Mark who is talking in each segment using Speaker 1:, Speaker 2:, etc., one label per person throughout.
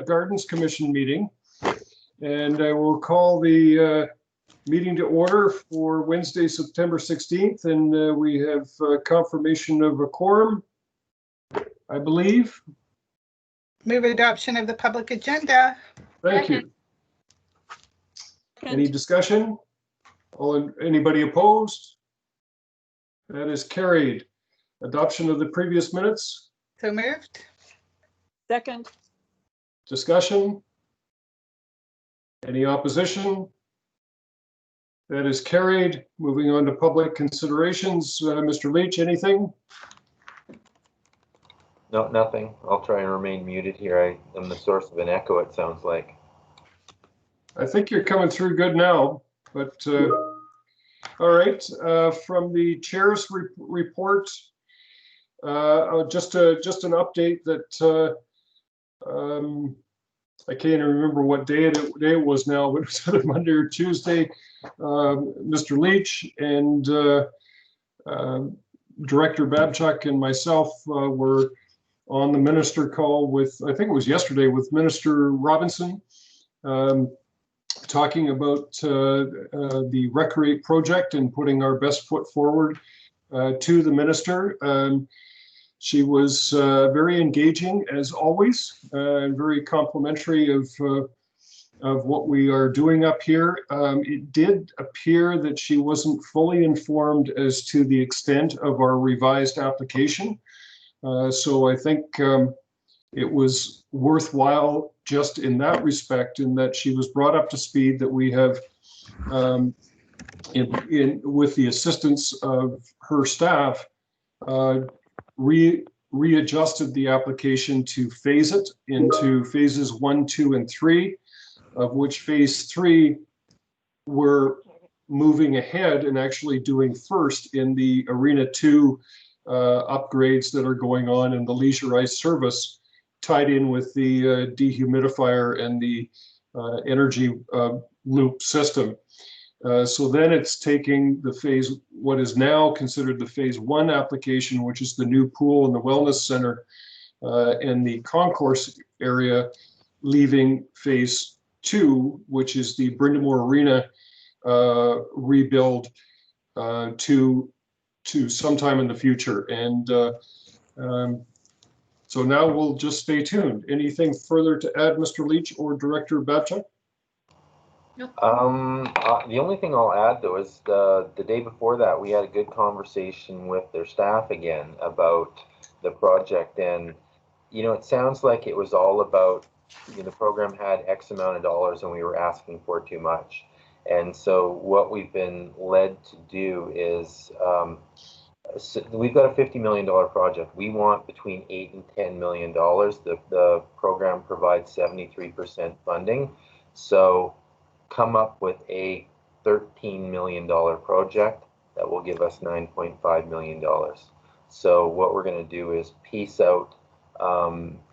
Speaker 1: Gardens Commission meeting, and I will call the meeting to order for Wednesday, September 16th, and we have confirmation of a quorum, I believe.
Speaker 2: Move adoption of the public agenda.
Speaker 1: Thank you. Any discussion? Anybody opposed? That is carried. Adoption of the previous minutes.
Speaker 2: So moved.
Speaker 3: Second.
Speaker 1: Discussion? Any opposition? That is carried. Moving on to public considerations. Mr. Leach, anything?
Speaker 4: No, nothing. I'll try and remain muted here. I am the source of an echo, it sounds like.
Speaker 1: I think you're coming through good now, but all right. From the chair's report, just an update that I can't even remember what day it was now, but it was either Monday or Tuesday. Mr. Leach and Director Babchuk and myself were on the minister call with, I think it was yesterday, with Minister Robinson, talking about the Recreate project and putting our best foot forward to the minister. She was very engaging, as always, and very complimentary of what we are doing up here. It did appear that she wasn't fully informed as to the extent of our revised application. So I think it was worthwhile just in that respect, in that she was brought up to speed, that we have, with the assistance of her staff, readjusted the application to phase it into phases 1, 2, and 3, of which phase 3 we're moving ahead and actually doing first in the Arena 2 upgrades that are going on in the leisure ice service, tied in with the dehumidifier and the energy loop system. So then it's taking the what is now considered the phase 1 application, which is the new pool and the wellness center and the concourse area, leaving phase 2, which is the Brindamore Arena rebuild, to sometime in the future. And so now we'll just stay tuned. Anything further to add, Mr. Leach or Director Babchuk?
Speaker 4: The only thing I'll add, though, is the day before that, we had a good conversation with their staff again about the project. And, you know, it sounds like it was all about, you know, the program had X amount of dollars and we were asking for too much. And so what we've been led to do is, so we've got a $50 million project. We want between $8 and $10 million. The program provides 73% funding. So come up with a $13 million project that will give us $9.5 million. So what we're going to do is piece out,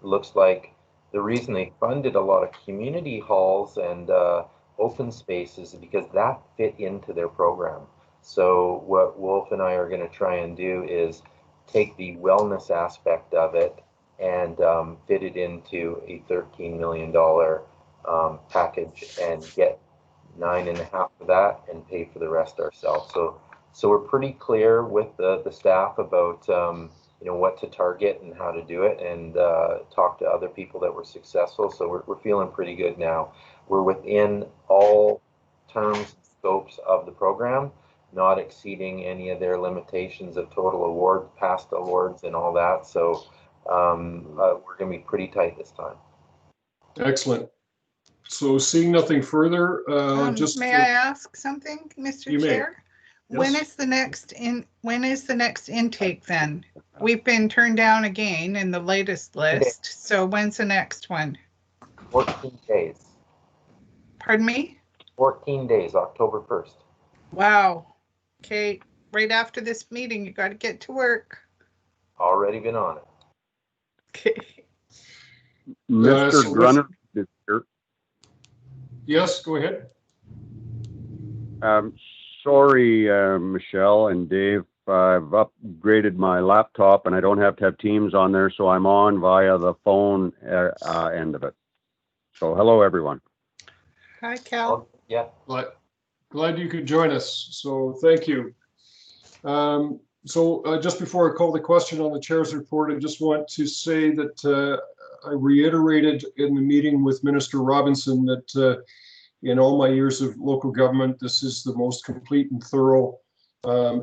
Speaker 4: looks like the reason they funded a lot of community halls and open spaces is because that fit into their program. So what Wolf and I are going to try and do is take the wellness aspect of it and fit it into a $13 million package and get 9.5 of that and pay for the rest ourselves. So we're pretty clear with the staff about you know, what to target and how to do it, and talk to other people that were successful. So we're feeling pretty good now. We're within all terms and scopes of the program, not exceeding any of their limitations of total award, past awards, and all that. So we're going to be pretty tight this time.
Speaker 1: Excellent. So seeing nothing further,
Speaker 2: may I ask something, Mr. Chair?
Speaker 1: Yes.
Speaker 2: When is the next intake then? We've been turned down again in the latest list. So when's the next one?
Speaker 4: 14 days.
Speaker 2: Pardon me? 14
Speaker 4: days, October 1st.
Speaker 2: Wow. Okay, right after this meeting, you got to get to work.
Speaker 4: Already been on it.
Speaker 2: Okay.
Speaker 5: Mr. Grunner is here.
Speaker 1: Yes, go ahead.
Speaker 5: Sorry, Michelle and Dave. I've upgraded my laptop and I don't have to have Teams on there, so I'm on via the phone end of it. So hello, everyone.
Speaker 2: Hi, Cal.
Speaker 4: Yeah,
Speaker 1: Glad you could join us. So thank you. Just before I call the question on the chair's report, I just want to say that I reiterated in the meeting with Minister Robinson that in all my years of local government, this is the most complete and thorough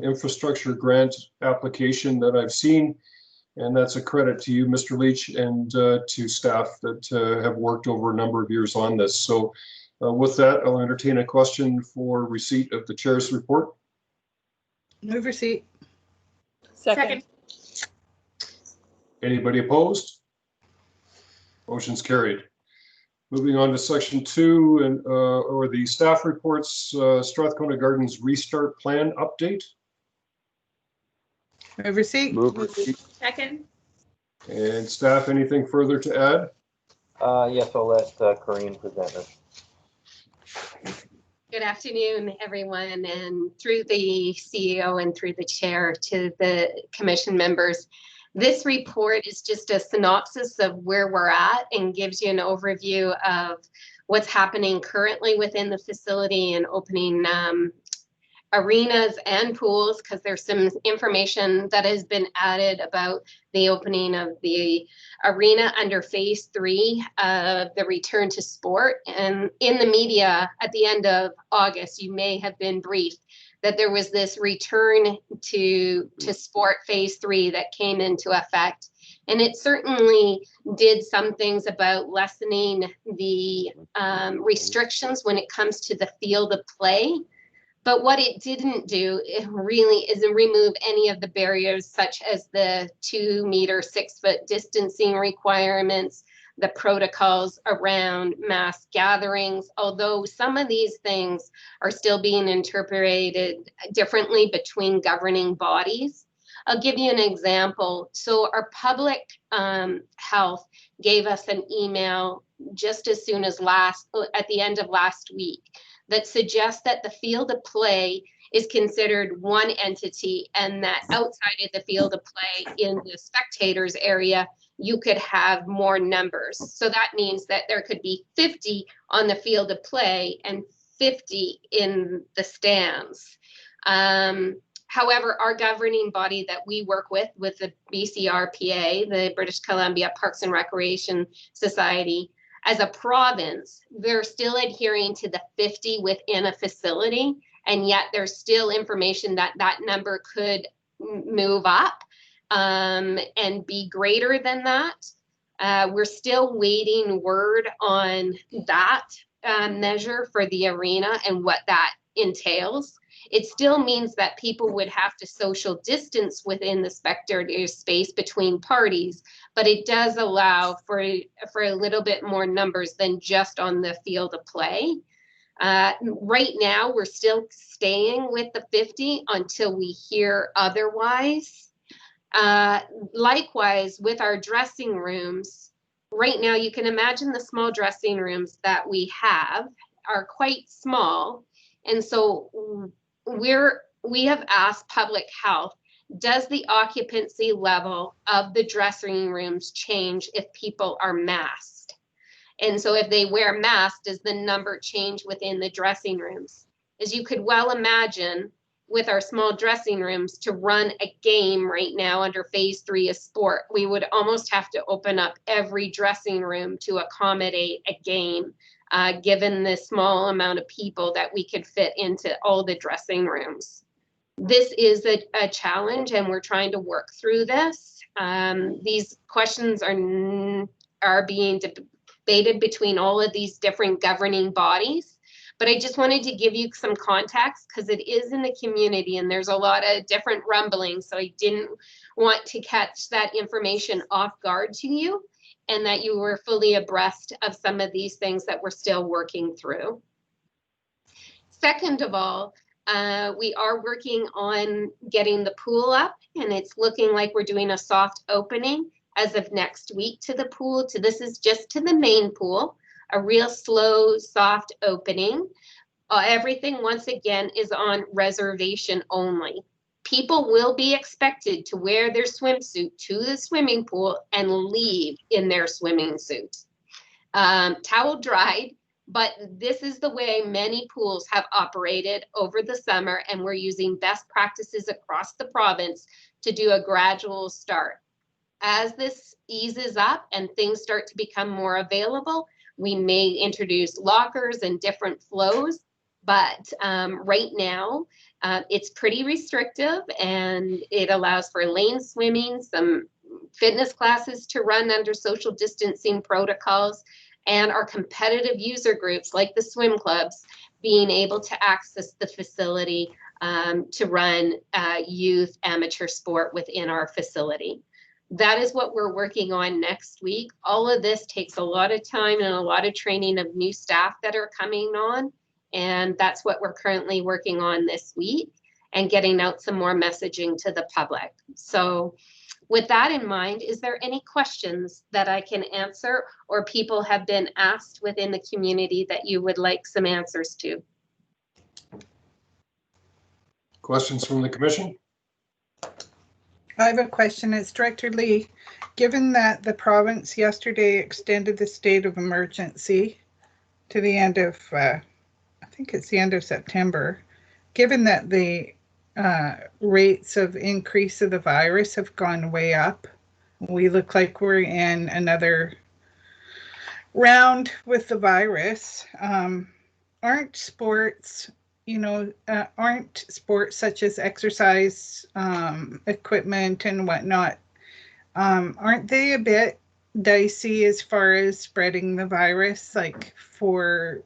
Speaker 1: infrastructure grant application that I've seen. And that's a credit to you, Mr. Leach, and to staff that have worked over a number of years on this. So with that, I'll entertain a question for receipt of the chair's report.
Speaker 2: Move receipt.
Speaker 3: Second.
Speaker 1: Anybody opposed? Motion's carried. Moving on to section 2 and or the staff reports, Strathcona Gardens restart plan update.
Speaker 2: Move receipt.
Speaker 5: Move receipt.
Speaker 3: Second.
Speaker 1: And staff, anything further to add?
Speaker 4: yes, I'll let Corinne present this.
Speaker 6: Good afternoon, everyone, and through the CEO and through the chair to the commission members. This report is just a synopsis of where we're at and gives you an overview of what's happening currently within the facility and opening arenas and pools, because there's some information that has been added about the opening of the arena under phase 3 of the return to sport. And in the media at the end of August, you may have been briefed that there was this return to sport phase 3 that came into effect. And it certainly did some things about lessening the restrictions when it comes to the field of play. But what it didn't do, it really isn't remove any of the barriers, such as the 2 meter, 6 foot distancing requirements, the protocols around mass gatherings, although some of these things are still being interpreted differently between governing bodies. I'll give you an example. So our public health gave us an email just as soon as at the end of last week that suggests that the field of play is considered one entity, and that outside of the field of play in the spectators area, you could have more numbers. So that means that there could be 50 on the field of play and 50 in the stands. However, our governing body that we work with the BCRPA, the British Columbia Parks and Recreation Society, as a province, they're still adhering to the 50 within a facility, and yet there's still information that that number could move up and be greater than that. We're still waiting word on that measure for the arena and what that entails. It still means that people would have to social distance within the spectator space between parties, but it does allow for a little bit more numbers than just on the field of play. Right now, we're still staying with the 50 until we hear otherwise. Likewise, with our dressing rooms, right now, you can imagine the small dressing rooms that we have are quite small. And so we have asked public health, does the occupancy level of the dressing rooms change if people are masked? And so if they wear masks, does the number change within the dressing rooms? As you could well imagine, with our small dressing rooms, to run a game right now under phase 3 of sport, we would almost have to open up every dressing room to accommodate a game, given the small amount of people that we could fit into all the dressing rooms. This is a challenge, and we're trying to work through this. These questions are being debated between all of these different governing bodies. But I just wanted to give you some context because it is in the community and there's a lot of different rumblings. So I didn't want to catch that information off guard to you, and that you were fully abreast of some of these things that we're still working through. Second of all, we are working on getting the pool up, and it's looking like we're doing a soft opening as of next week to the pool. This is just to the main pool, a real slow, soft opening. Everything, once again, is on reservation only. People will be expected to wear their swimsuit to the swimming pool and leave in their swimming suit. towel dried, but this is the way many pools have operated over the summer, and we're using best practices across the province to do a gradual start. As this eases up and things start to become more available, we may introduce lockers and different flows, but right now it's pretty restrictive, and it allows for lane swimming, some fitness classes to run under social distancing protocols, and our competitive user groups like the swim clubs being able to access the facility to run youth amateur sport within our facility. That is what we're working on next week. All of this takes a lot of time and a lot of training of new staff that are coming on. And that's what we're currently working on this week, and getting out some more messaging to the public. So with that in mind, is there any questions that I can answer, or people have been asked within the community that you would like some answers to?
Speaker 1: Questions from the commission?
Speaker 2: I have a question. It's Director Lee. Given that the province yesterday extended the state of emergency to the end of, I think it's the end of September, given that the rates of increase of the virus have gone way up, we look like we're in another round with the virus. Aren't sports, aren't sports such as exercise equipment and whatnot, aren't they a bit dicey as far as spreading the virus, like for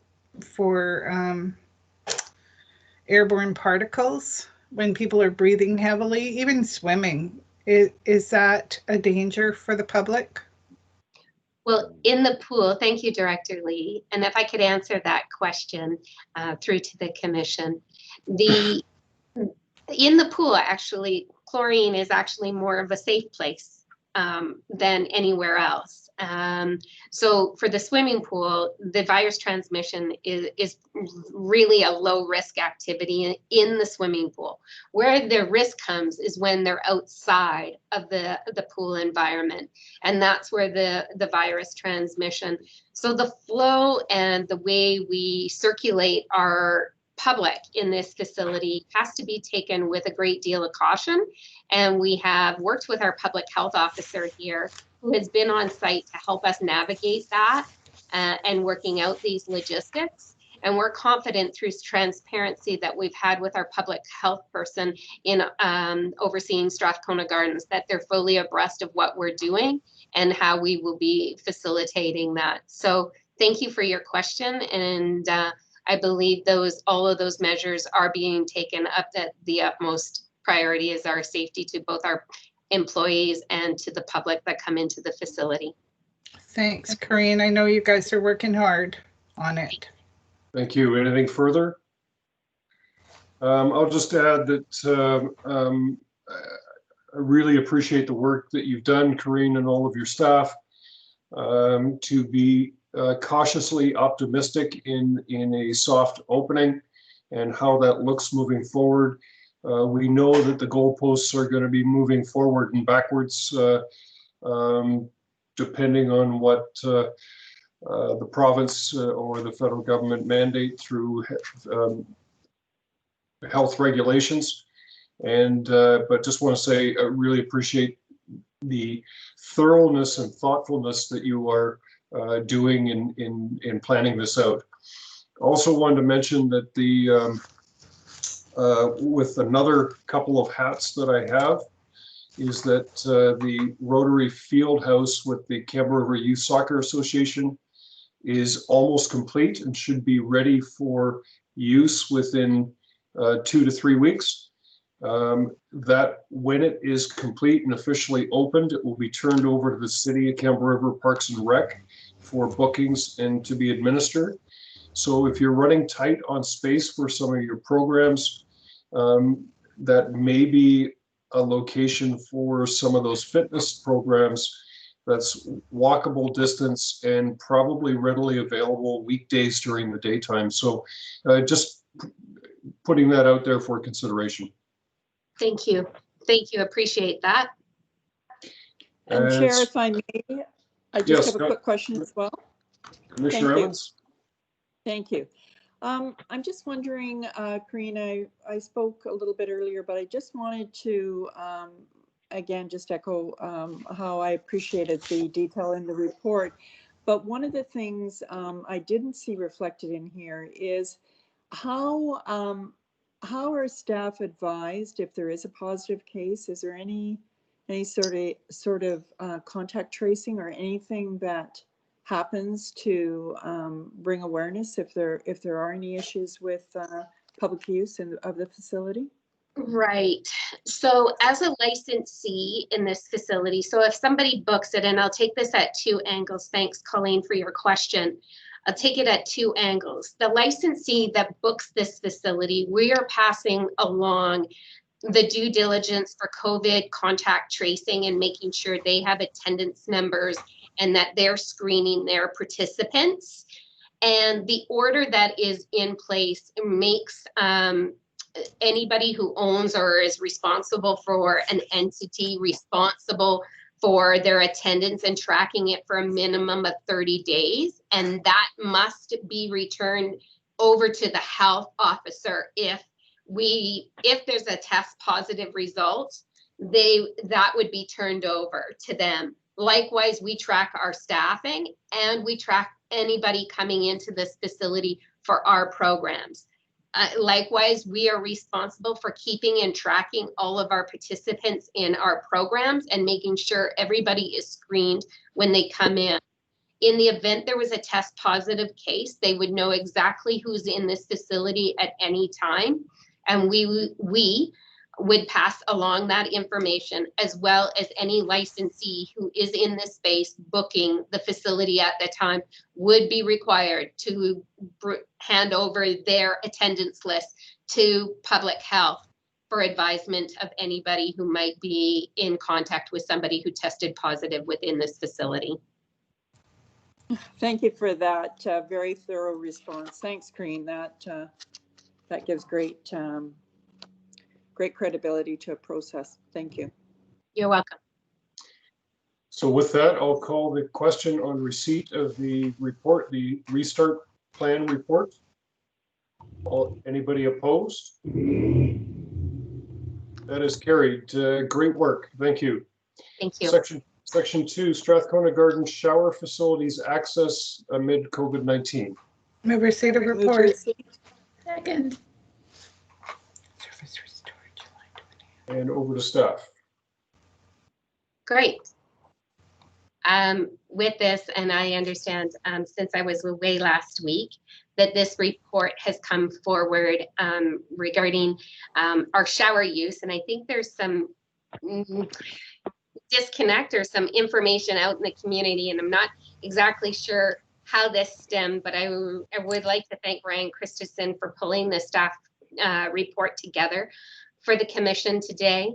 Speaker 2: airborne particles when people are breathing heavily? Even swimming, is that a danger for the public?
Speaker 6: Well, in the pool, thank you, Director Lee. And if I could answer that question through to the commission. In the pool, actually, chlorine is actually more of a safe place than anywhere else. So for the swimming pool, the virus transmission is really a low risk activity in the swimming pool. Where the risk comes is when they're outside of the pool environment, and that's where the virus transmission. So the flow and the way we circulate our public in this facility has to be taken with a great deal of caution. And we have worked with our public health officer here, who has been on site to help us navigate that and working out these logistics. And we're confident through transparency that we've had with our public health person in overseeing Strathcona Gardens, that they're fully abreast of what we're doing and how we will be facilitating that. So thank you for your question. And I believe all of those measures are being taken up, that the utmost priority is our safety to both our employees and to the public that come into the facility.
Speaker 2: Thanks, Corinne. I know you guys are working hard on it.
Speaker 1: Thank you. Anything further? I'll just add that I really appreciate the work that you've done, Corinne, and all of your staff, to be cautiously optimistic in a soft opening and how that looks moving forward. We know that the goalposts are going to be moving forward and backwards, depending on what the province or the federal government mandate through health regulations. And but just want to say I really appreciate the thoroughness and thoughtfulness that you are doing in planning this out. Also wanted to mention that with another couple of hats that I have, is that the Rotary Field House with the Campbell River Youth Soccer Association is almost complete and should be ready for use within 2 to 3 weeks. That when it is complete and officially opened, it will be turned over to the City of Campbell River Parks and Rec for bookings and to be administered. So if you're running tight on space for some of your programs, that may be a location for some of those fitness programs that's walkable distance and probably readily available weekdays during the daytime. So just putting that out there for consideration.
Speaker 6: Thank you. Thank you. Appreciate that.
Speaker 3: And Chair, if I may, I just have a quick question as well.
Speaker 1: Commissioner
Speaker 7: Thank you.
Speaker 1: Evans?
Speaker 7: Thank you. I'm just wondering, Karina, I spoke a little bit earlier, but I just wanted to, again, just echo how I appreciated the detail in the report. But one of the things I didn't see reflected in here is how are staff advised if there is a positive case? Is there any sort of contact tracing or anything that happens to bring awareness if there are any issues with public use of the facility?
Speaker 6: Right. So as a licensee in this facility, so if somebody books it, and I'll take this at two angles. Thanks, Colleen, for your question. I'll take it at two angles. The licensee that books this facility, we are passing along the due diligence for COVID contact tracing and making sure they have attendance numbers and that they're screening their participants. And the order that is in place makes anybody who owns or is responsible for an entity responsible for their attendance and tracking it for a minimum of 30 days. And that must be returned over to the health officer if there's a test positive result, that would be turned over to them. Likewise, we track our staffing and we track anybody coming into this facility for our programs. Likewise, we are responsible for keeping and tracking all of our participants in our programs and making sure everybody is screened when they come in. In the event there was a test positive case, they would know exactly who's in this facility at any time. And we would pass along that information, as well as any licensee who is in this space booking the facility at the time would be required to hand over their attendance list to public health for advisement of anybody who might be in contact with somebody who tested positive within this facility.
Speaker 7: Thank you for that very thorough response. Thanks, Karine. That gives great credibility to a process. Thank you.
Speaker 6: You're welcome.
Speaker 1: So with that, I'll call the question on receipt of the report, the restart plan report. Anybody opposed? That is carried. Great work. Thank you.
Speaker 6: Thank you.
Speaker 1: Section 2, Strathcona Gardens shower facilities access amid COVID-19.
Speaker 2: Move receipt of report.
Speaker 3: Second.
Speaker 2: Service restored July 20.
Speaker 1: And over to staff.
Speaker 6: Great. With this, and I understand since I was away last week, that this report has come forward regarding our shower use. And I think there's some disconnect or some information out in the community, and I'm not exactly sure how this stemmed, but I would like to thank Ryan Christensen for pulling the staff report together for the commission today.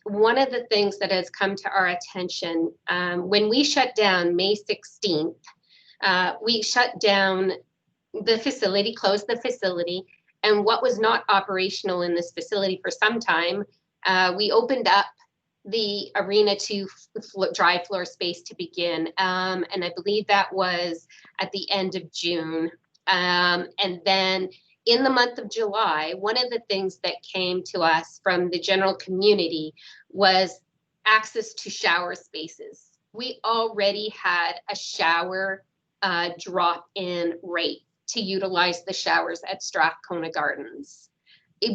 Speaker 6: One of the things that has come to our attention, when we shut down May 16th, we shut down the facility, closed the facility, and what was not operational in this facility for some time, we opened up the arena to dry floor space to begin. And I believe that was at the end of June. And then in the month of July, one of the things that came to us from the general community was access to shower spaces. We already had a shower drop-in rate to utilize the showers at Strathcona Gardens.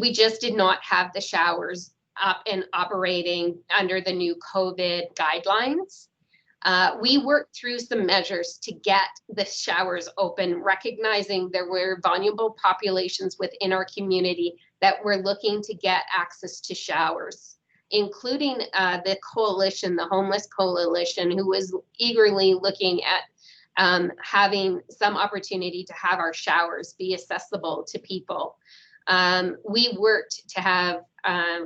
Speaker 6: We just did not have the showers up and operating under the new COVID guidelines. We worked through some measures to get the showers open, recognizing there were vulnerable populations within our community that were looking to get access to showers, including the coalition, the Homeless Coalition, who was eagerly looking at having some opportunity to have our showers be accessible to people. We worked to have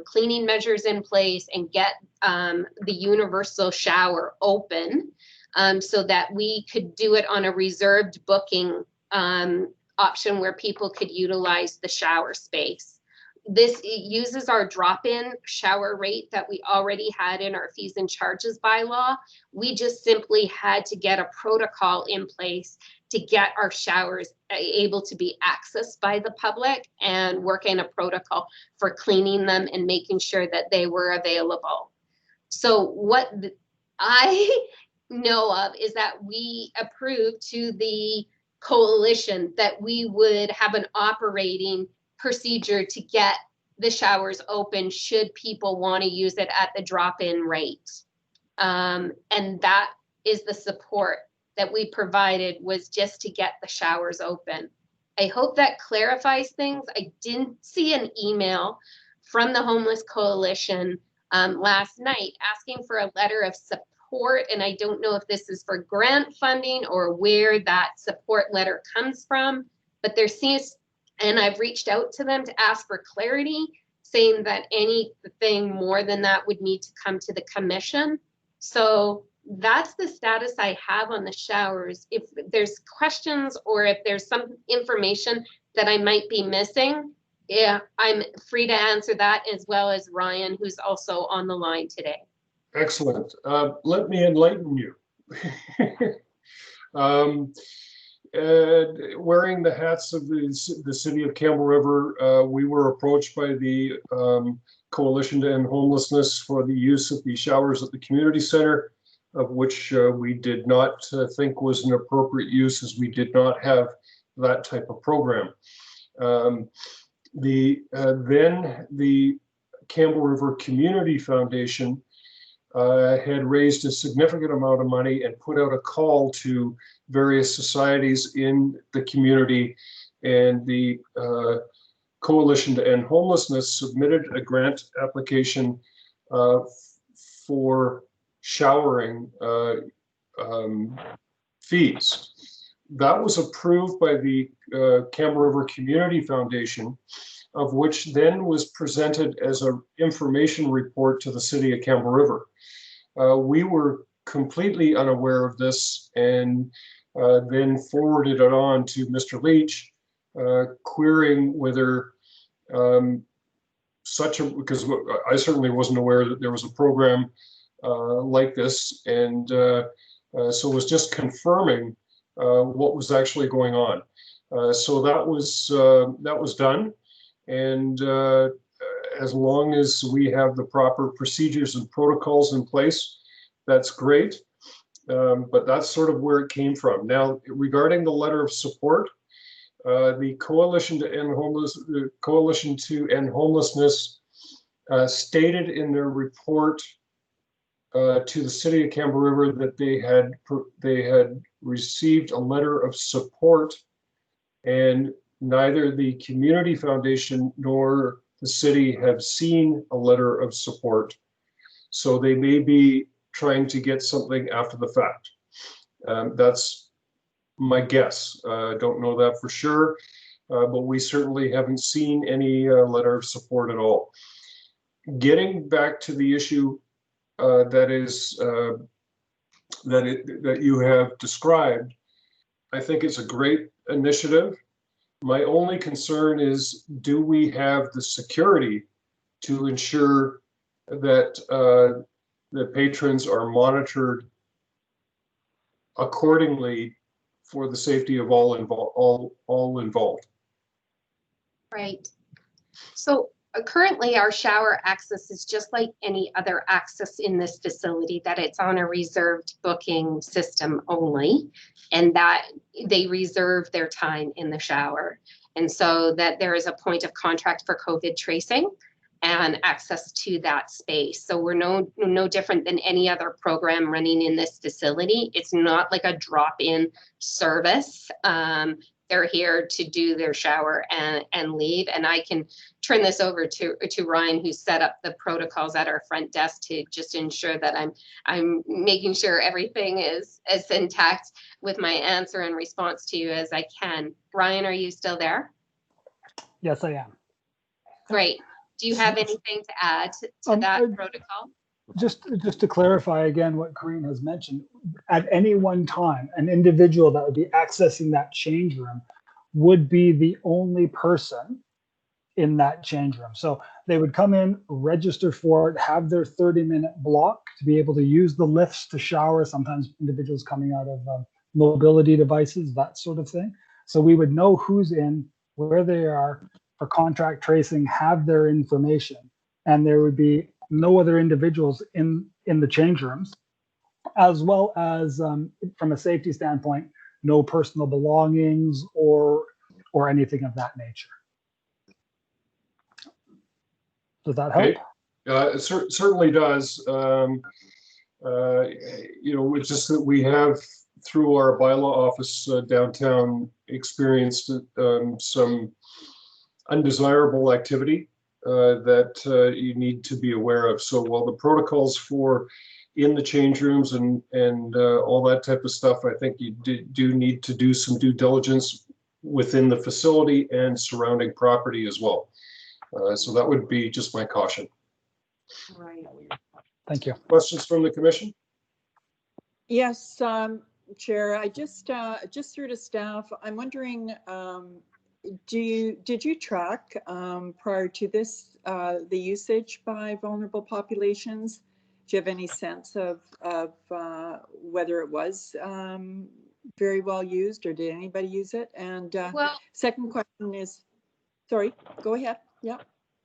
Speaker 6: cleaning measures in place and get the universal shower open so that we could do it on a reserved booking option where people could utilize the shower space. This uses our drop-in shower rate that we already had in our fees and charges bylaw. We just simply had to get a protocol in place to get our showers able to be accessed by the public and work in a protocol for cleaning them and making sure that they were available. So what I know of is that we approved to the coalition that we would have an operating procedure to get the showers open should people want to use it at the drop-in rate. And that is the support that we provided, was just to get the showers open. I hope that clarifies things. I didn't see an email from the Homeless Coalition last night asking for a letter of support, and I don't know if this is for grant funding or where that support letter comes from, but there seems, and I've reached out to them to ask for clarity, saying that anything more than that would need to come to the commission. So that's the status I have on the showers. If there's questions or if there's some information that I might be missing, yeah, I'm free to answer that, as well as Ryan, who's also on the line today.
Speaker 1: Excellent. Let me enlighten you. Wearing the hats of the city of Campbell River, we were approached by the Coalition to End Homelessness for the use of the showers at the community center, of which we did not think was an appropriate use, as we did not have that type of program. Then the Campbell River Community Foundation had raised a significant amount of money and put out a call to various societies in the community, and the Coalition to End Homelessness submitted a grant application for showering fees. That was approved by the Campbell River Community Foundation, of which then was presented as an information report to the city of Campbell River. We were completely unaware of this, and then forwarded it on to Mr. Leach, querying whether because I certainly wasn't aware that there was a program like this, and so it was just confirming what was actually going on. So that was done, and as long as we have the proper procedures and protocols in place, that's great. But that's sort of where it came from. Now, regarding the letter of support, the Coalition to End Homelessness stated in their report to the city of Campbell River that they had received a letter of support, and neither the Community Foundation nor the city have seen a letter of support. So they may be trying to get something after the fact. That's my guess. I don't know that for sure, but we certainly haven't seen any letter of support at all. Getting back to the issue that you have described, I think it's a great initiative. My only concern is, do we have the security to ensure that the patrons are monitored accordingly for the safety of all involved?
Speaker 6: Right. So currently our shower access is just like any other access in this facility, that it's on a reserved booking system only, and that they reserve their time in the shower. And so that there is a point of contact for COVID tracing and access to that space. So we're no different than any other program running in this facility. It's not like a drop-in service. They're here to do their shower and leave. And I can turn this over to Ryan, who set up the protocols at our front desk to just ensure that I'm making sure everything is as intact with my answer and response to you as I can. Ryan, are you still there?
Speaker 8: Yes, I am.
Speaker 6: Great. Do you have anything to add to that protocol?
Speaker 8: Just to clarify again what Corinne has mentioned, at any one time, an individual that would be accessing that change room would be the only person in that change room. So they would come in, register for it, have their 30-minute block to be able to use the lifts to shower, sometimes individuals coming out of mobility devices, that sort of thing. So we would know who's in, where they are for contact tracing, have their information, and there would be no other individuals in the change rooms, as well as from a safety standpoint, no personal belongings or anything of that nature. Does that help?
Speaker 1: Okay. It certainly does. It's just that we have, through our bylaw office downtown, experienced some undesirable activity that you need to be aware of. So while the protocols for in the change rooms and all that type of stuff, I think you do need to do some due diligence within the facility and surrounding property as well. So that would be just my caution.
Speaker 7: Right.
Speaker 8: Thank you.
Speaker 1: Questions from the commission?
Speaker 7: Yes, Chair, I just through to staff, I'm wondering, did you track prior to this the usage by vulnerable populations? Do you have any sense of whether it was very well used, or did anybody use it? And
Speaker 6: Well,
Speaker 7: second question is, sorry, go ahead. Yeah.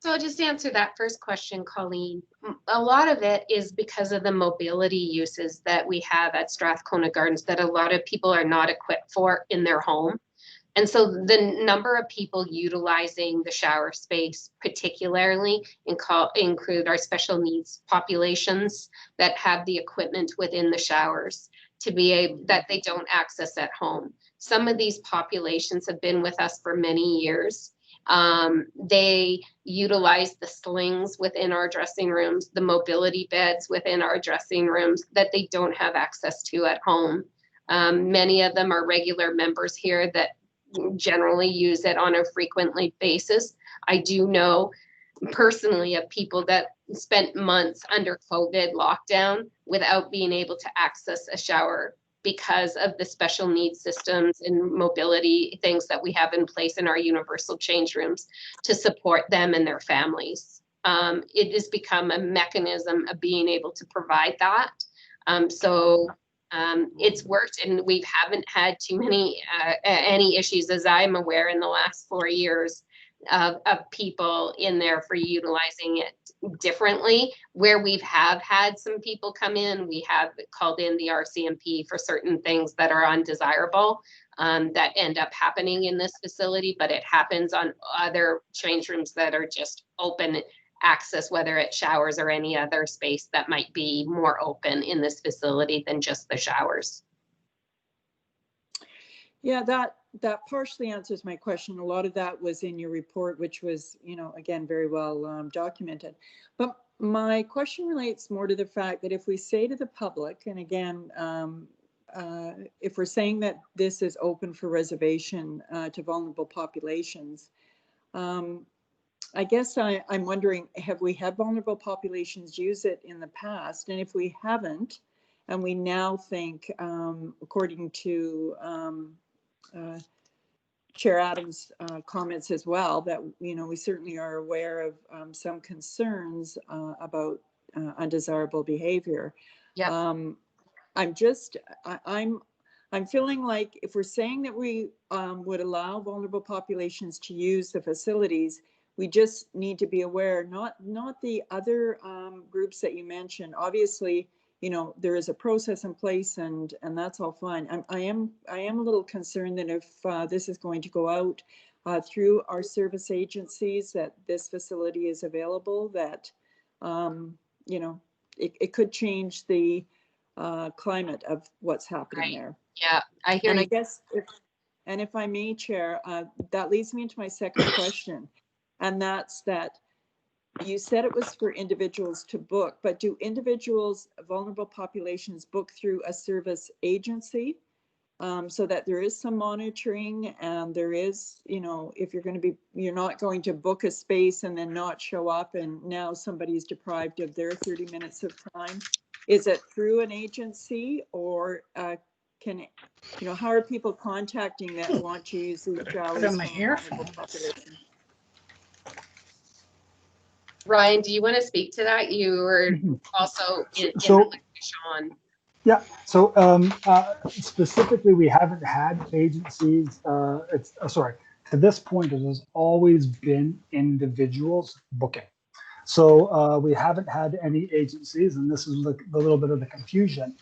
Speaker 6: so I'll just answer that first question, Colleen. A lot of it is because of the mobility uses that we have at Strathcona Gardens that a lot of people are not equipped for in their home. And so the number of people utilizing the shower space particularly include our special needs populations that have the equipment within the showers to be able that they don't access at home. Some of these populations have been with us for many years. They utilize the slings within our dressing rooms, the mobility beds within our dressing rooms that they don't have access to at home. Many of them are regular members here that generally use it on a frequently basis. I do know personally of people that spent months under COVID lockdown without being able to access a shower because of the special needs systems and mobility things that we have in place in our universal change rooms to support them and their families. It has become a mechanism of being able to provide that. It's worked, and we haven't had too many any issues, as I'm aware, in the last 4 years of people in there for utilizing it differently. Where we've had some people come in, we have called in the RCMP for certain things that are undesirable that end up happening in this facility, but it happens on other change rooms that are just open access, whether it's showers or any other space that might be more open in this facility than just the showers.
Speaker 7: Yeah, that partially answers my question. A lot of that was in your report, which was, again, very well documented. But my question relates more to the fact that if we say to the public, and again, if we're saying that this is open for reservation to vulnerable populations, I guess I'm wondering, have we had vulnerable populations use it in the past? And if we haven't, and we now think, according to Chair Adams' comments as well, that we certainly are aware of some concerns about undesirable behavior.
Speaker 6: Yeah.
Speaker 7: I'm feeling like if we're saying that we would allow vulnerable populations to use the facilities, we just need to be aware, not the other groups that you mentioned. Obviously, there is a process in place, and that's all fine. I am a little concerned that if this is going to go out through our service agencies, that this facility is available, that it could change the climate of what's happening there.
Speaker 6: Yeah, I hear
Speaker 7: and
Speaker 6: you.
Speaker 7: I guess if I may, Chair, that leads me into my second question, and that's that you said it was for individuals to book, but do individuals, vulnerable populations, book through a service agency so that there is some monitoring, and there is, if you're not going to book a space and then not show up, and now somebody's deprived of their 30 minutes of time? Is it through an agency, or how are people contacting that want to use these showers?
Speaker 2: Put on my earphone.
Speaker 6: Ryan, do you want to speak to that? You were
Speaker 8: Mhm.
Speaker 6: also in
Speaker 8: So-
Speaker 6: relation to Sean.
Speaker 8: Yeah, so specifically, we haven't had agencies, sorry, to this point, it has always been individuals booking. So we haven't had any agencies, and this is the little bit of the confusion,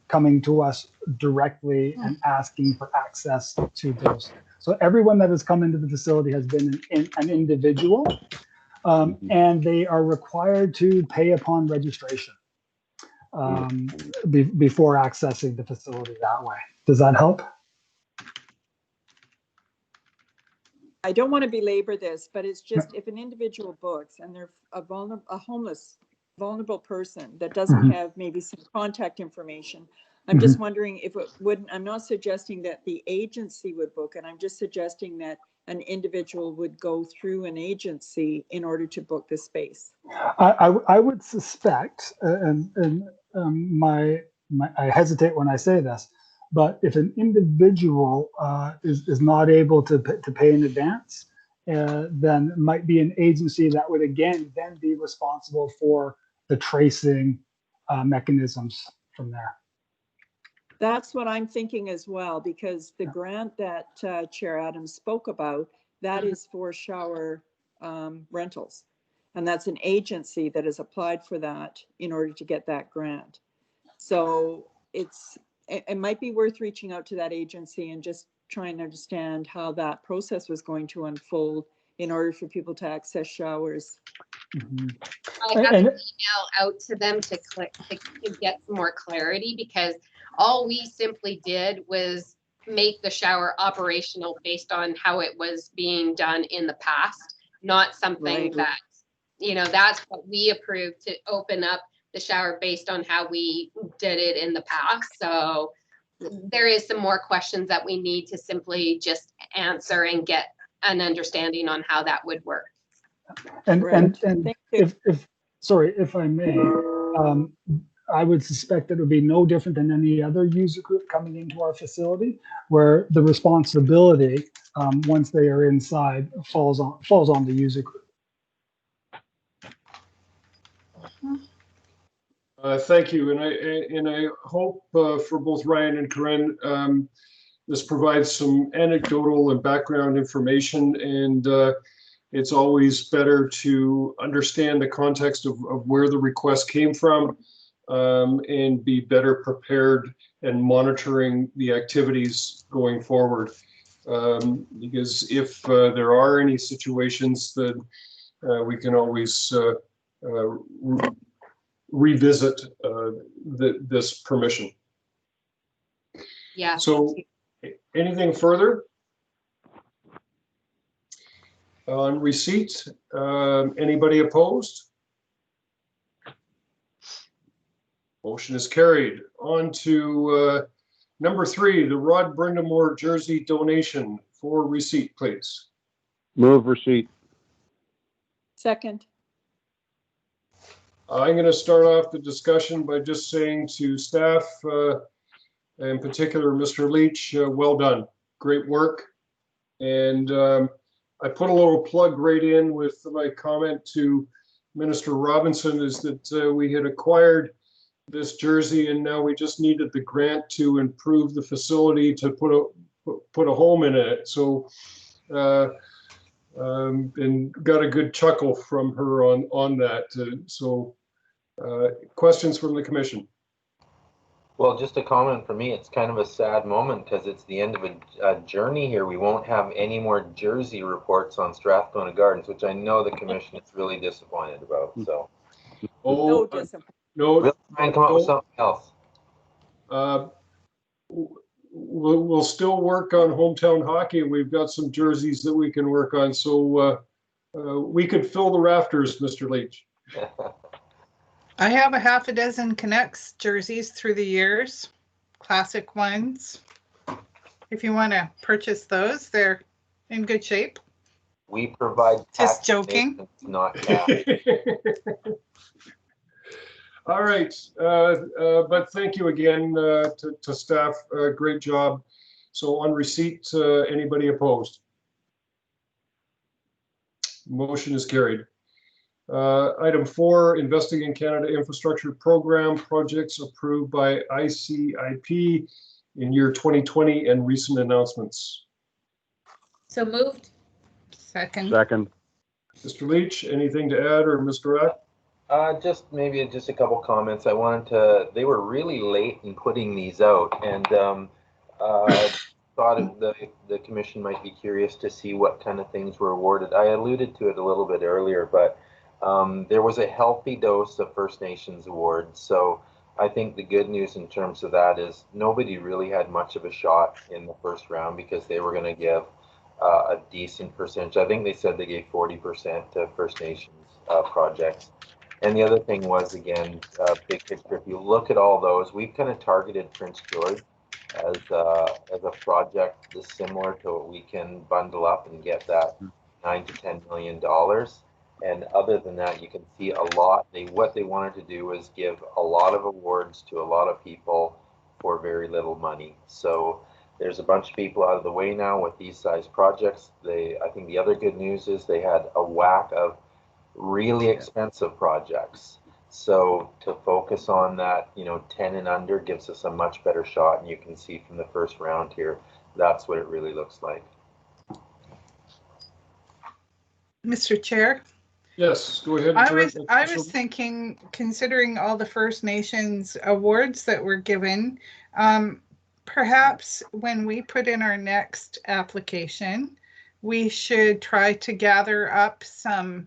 Speaker 8: coming to us directly and asking for access to those. So everyone that has come into the facility has been an individual, and they are required to pay upon registration before accessing the facility that way. Does that help?
Speaker 7: I don't want to belabor this, but it's just if an individual books and they're a homeless, vulnerable person that doesn't have maybe some contact information, I'm just wondering if it wouldn't, I'm not suggesting that the agency would book it. I'm just suggesting that an individual would go through an agency in order to book the space.
Speaker 8: I would suspect, I hesitate when I say this, but if an individual is not able to pay in advance, then it might be an agency that would again then be responsible for the tracing mechanisms from there.
Speaker 7: That's what I'm thinking as well, because the grant that Chair Adams spoke about, that is for shower rentals. And that's an agency that has applied for that in order to get that grant. So it might be worth reaching out to that agency and just trying to understand how that process was going to unfold in order for people to access showers.
Speaker 6: I have an email out to them to get some more clarity, because all we simply did was make the shower operational based on how it was being done in the past, not something that, that's what we approved, to open up the shower based on how we did it in the past. So there is some more questions that we need to simply just answer and get an understanding on how that would work.
Speaker 8: And if I may, I would suspect that it would be no different than any other user group coming into our facility, where the responsibility, once they are inside, falls on the user group.
Speaker 1: Thank you, and I hope for both Ryan and Corinne, this provides some anecdotal and background information, and it's always better to understand the context of where the request came from, and be better prepared and monitoring the activities going forward. Because if there are any situations, that we can always revisit this permission.
Speaker 6: Yeah.
Speaker 1: So anything further? On receipt, anybody opposed? Motion is carried. On to number 3, the Rod Brindamore jersey donation for receipt, please.
Speaker 5: Move receipt.
Speaker 7: Second.
Speaker 1: I'm going to start off the discussion by just saying to staff, in particular, Mr. Leach, well done. Great work. And I put a little plug right in with my comment to Minister Robinson, is that we had acquired this jersey and now we just needed the grant to improve the facility to put a home in it. So and got a good chuckle from her on that. So questions from the commission?
Speaker 4: Well, just a comment for me, it's kind of a sad moment because it's the end of a journey here. We won't have any more jersey reports on Strathcona Gardens, which I know the commission is really disappointed about. So,
Speaker 1: no,
Speaker 4: we'll try and come up with something else.
Speaker 1: We'll still work on hometown hockey, and we've got some jerseys that we can work on. So we could fill the rafters, Mr. Leach.
Speaker 2: I have a half a dozen Canucks jerseys through the years, classic ones. If you want to purchase those, they're in good shape.
Speaker 4: We provide
Speaker 2: just joking,
Speaker 4: not cash.
Speaker 1: All right, but thank you again to staff. Great job. So on receipt, anybody opposed? Motion is carried. Item 4, Investing in Canada Infrastructure Program projects approved by ICIP in year 2020 and recent announcements.
Speaker 3: So moved.
Speaker 2: Second.
Speaker 5: Second.
Speaker 1: Mr. Leach, anything to add, or Mr. Rath?
Speaker 4: Just a couple comments. They were really late in putting these out, and thought the commission might be curious to see what kind of things were awarded. I alluded to it a little bit earlier, but there was a healthy dose of First Nations awards. So I think the good news in terms of that is nobody really had much of a shot in the first round because they were going to give a decent percentage. I think they said they gave 40% to First Nations projects. And the other thing was, again, big picture, if you look at all those, we've kind of targeted Prince George as a project that's similar to what we can bundle up and get that $9 to $10 million. And other than that, you can see a lot. What they wanted to do was give a lot of awards to a lot of people for very little money. So there's a bunch of people out of the way now with these size projects. I think the other good news is they had a whack of really expensive projects. So to focus on that, 10 and under gives us a much better shot. And you can see from the first round here, that's what it really looks like.
Speaker 2: Mr. Chair?
Speaker 1: Yes, go ahead.
Speaker 2: I was thinking, considering all the First Nations awards that were given, perhaps when we put in our next application, we should try to gather up some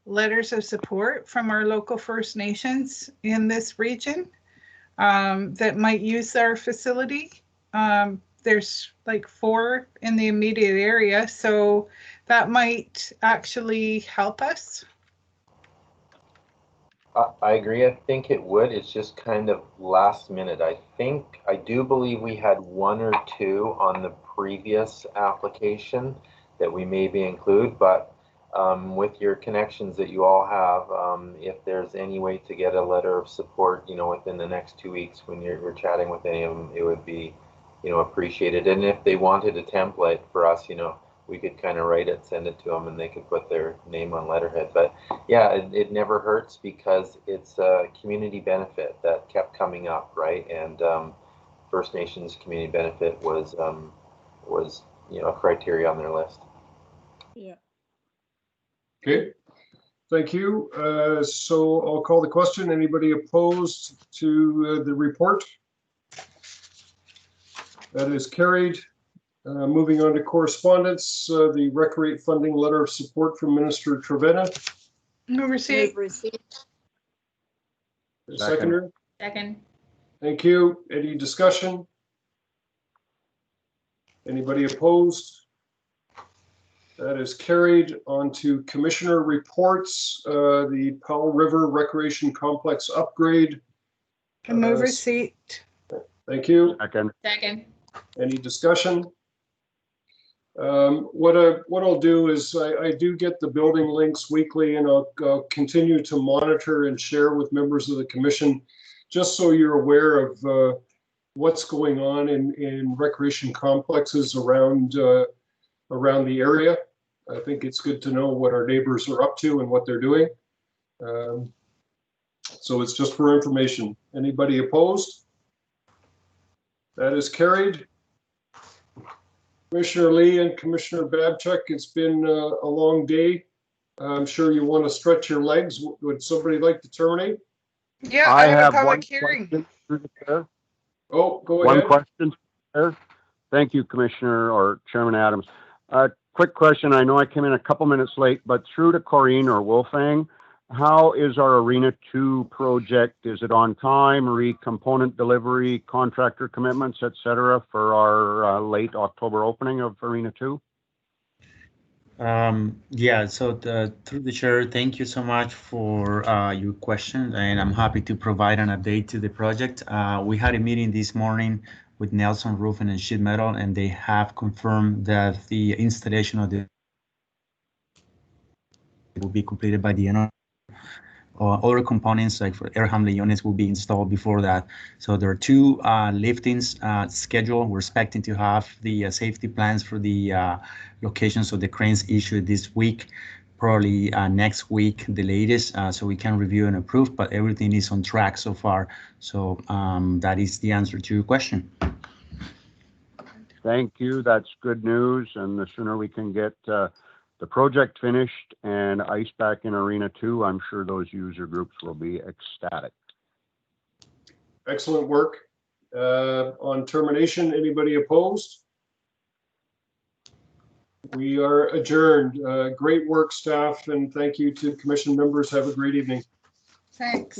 Speaker 2: letters of support from our local First Nations in this region that might use our facility. There's like 4 in the immediate area, so that might actually help us.
Speaker 4: I agree. I think it would. It's just kind of last minute. I do believe we had 1 or 2 on the previous application that we maybe include, but with your connections that you all have, if there's any way to get a letter of support, within the next 2 weeks when you're chatting with any of them, it would be, appreciated. And if they wanted a template for us, we could kind of write it, send it to them, and they could put their name on letterhead. But yeah, it never hurts because it's a community benefit that kept coming up, right? And First Nations community benefit was a criteria on their list.
Speaker 7: Yeah.
Speaker 1: Okay, thank you. So I'll call the question. Anybody opposed to the report? That is carried. Moving on to correspondence, the Recreate funding letter of support from Minister Trevena.
Speaker 2: Move receipt.
Speaker 1: Seconder.
Speaker 3: Second.
Speaker 1: Thank you. Any discussion? Anybody opposed? That is carried. On to commissioner reports. The Powell River Recreation Complex upgrade.
Speaker 2: Move receipt.
Speaker 1: Thank you.
Speaker 5: Second.
Speaker 3: Second.
Speaker 1: Any discussion? What I'll do is I do get the building links weekly, and I'll continue to monitor and share with members of the commission, just so you're aware of what's going on in recreation complexes around the area. I think it's good to know what our neighbors are up to and what they're doing. So it's just for information. Anybody opposed? That is carried. Commissioner Lee and Commissioner Babchuk, it's been a long day. I'm sure you want to stretch your legs. Would somebody like to terminate?
Speaker 2: Yeah, I have a public
Speaker 5: one
Speaker 2: hearing.
Speaker 5: question through the chair.
Speaker 1: Oh, go
Speaker 5: One
Speaker 1: ahead.
Speaker 5: question, Chair. Thank you, Commissioner or Chairman Adams. Quick question. I know I came in a couple minutes late, but through to Corrine or Wolfang, how is our Arena 2 project? Is it on time, component delivery, contractor commitments, et cetera, for our late October opening of Arena 2?
Speaker 9: Yeah, so through the chair, thank you so much for your question, and I'm happy to provide an update to the project. We had a meeting this morning with Nelson Roofing and Sheet Metal, and they have confirmed that the installation of the will be completed by the end of other components, like for air handling units, will be installed before that. So there are 2 liftings scheduled. We're expecting to have the safety plans for the locations of the cranes issued this week. probably next week, the latest, so we can review and approve, but everything is on track so far. So that is the answer to your question.
Speaker 5: Thank you. That's good news. And the sooner we can get the project finished and ice back in Arena 2, I'm sure those user groups will be ecstatic.
Speaker 1: Excellent work. On termination, anybody opposed? We are adjourned. Great work, staff, and thank you to commission members. Have a great evening.
Speaker 2: Thanks.